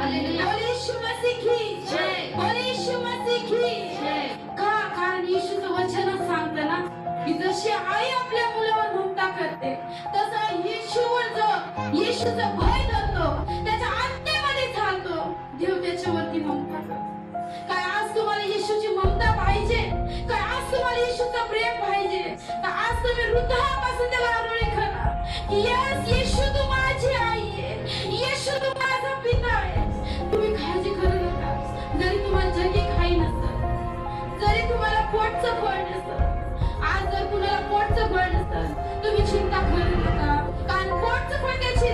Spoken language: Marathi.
हालेलुया. बोल येशू मसीह की जय. बोल येशू मसीह की जय. का कारण येशूचं वचन सांगतं ना की जशी आई आपल्या मुलावर ममता करते तसं येशूचं भय धरतो त्याच्या आत्मेमध्ये चालतो देव त्याच्यावरती ममता करतो. काय आज तुम्हाला येशूची ममता पाहिजे? काय आज तुम्हाला येशूचं प्रेम पाहिजे? का आज तुम्ही हृदयापासून त्याला आरोळी करा की यस येशू तू माझी आई आहे, येशू तू माझा पिता आहे. तुम्ही काळजी करू नका. जरी तुम्हाला जगी खाई नसतं, जरी तुम्हाला पोटचं फळ नसतं, आज जर कुणाला पोटचं फळ नसतं तुम्ही चिंता करू नका कारण पोटचं फळ त्याची